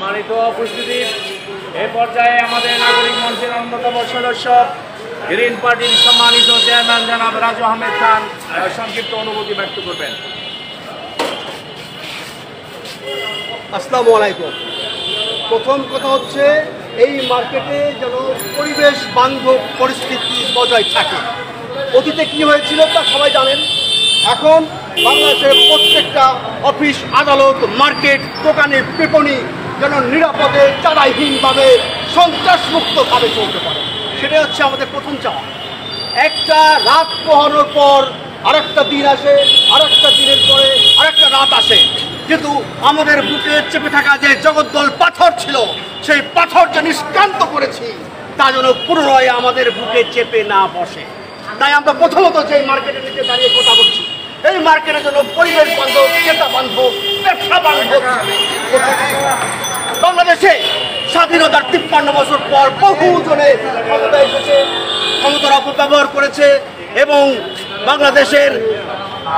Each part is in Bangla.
সম্মানিত উপস্থিতি, এই পর্যায়ে আমাদের নাগরিক মঞ্চের অন্যতম সদস্য গ্রিন পার্টির সম্মানিত চেয়ারম্যান জনাব রাজু আহমেদ খান সংক্ষিপ্ত অনুভূতি ব্যক্ত করবেন। আসসালামু আলাইকুম। প্রথম কথা হচ্ছে, এই মার্কেটে যেন পরিবেশ বান্ধব পরিস্থিতি বজায় থাকে। অতীতে কি হয়েছিল তা সবাই জানেন। এখন বাংলাদেশের প্রত্যেকটা অফিস, আদালত, মার্কেট, দোকানে, বিপণি যেন নিরাপদে, চাঁদাহীনভাবে, সন্ত্রাসমুক্তভাবে চলতে পারে, সেটা হচ্ছে আমাদের প্রথম চাওয়া। একটা রাত পোহানোর পর আরেকটা দিন আসে, আরেকটা দিনের পরে আরেকটা রাত আসে, কিন্তু আমাদের বুকে চেপে থাকা যে জগদ্দল পাথর ছিল, সেই পাথর যে নিষ্ক্রান্ত করেছি, তা যেন পুনরায় আমাদের বুকে চেপে না বসে। তাই আমরা প্রথমত যে মার্কেটের নিচে দাঁড়িয়ে কথা বলছি, এই মার্কেটের জন্য পরিবেশ বান্ধব, ক্রেতা বান্ধব, ব্যবসা বান্ধব। বাংলাদেশে স্বাধীনতার 53 বছর পর বহুজনে ক্ষমতা এসেছে, ক্ষমতার অপব্যবহার করেছে এবং বাংলাদেশের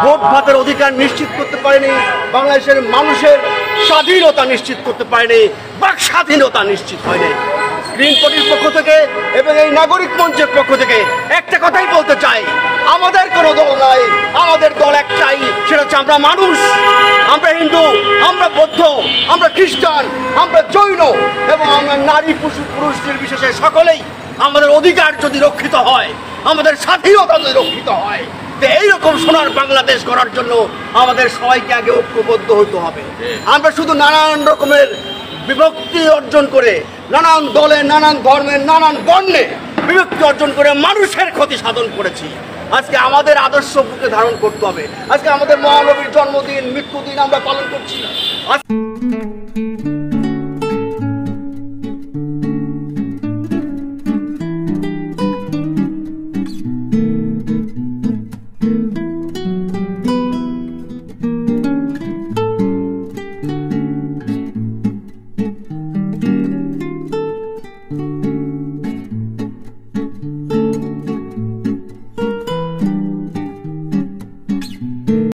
ভোট ভাতের অধিকার নিশ্চিত করতে পারেনি, বাংলাদেশের মানুষের স্বাধীনতা নিশ্চিত করতে পারেনি, বাক স্বাধীনতা নিশ্চিত হয়নি। গ্রিন পার্টির পক্ষ থেকে এবং এই নাগরিক মঞ্চের পক্ষ থেকে একটা কথাই বলতে চাই, আমাদের কোনো দল নাই, আমাদের দল একটাই, সেটা হচ্ছে আমরা মানুষ। আমরা হিন্দু, আমরা বৌদ্ধ, আমরা খ্রিস্টান, আমরা জৈন এবং আমরা নারী পুরুষ নির্বিশেষে সকলেই আমাদের অধিকার যদি রক্ষিত হয়, আমাদের স্বাধীনতা যদি রক্ষিত হয়, এইরকম সোনার বাংলাদেশ গড়ার জন্য আমাদের সবাইকে আগে ঐক্যবদ্ধ হতে হবে। আমরা শুধু নানান রকমের বিভক্তি অর্জন করে, নানান দলে, নানান ধর্মের, নানান বর্ণে বিভক্তি অর্জন করে মানুষের ক্ষতি সাধন করেছি। আজকে আমাদের আদর্শ বুকে ধারণ করতে হবে। আজকে আমাদের মহানবীর জন্মদিন, মৃত্যুদিন আমরা পালন করছি।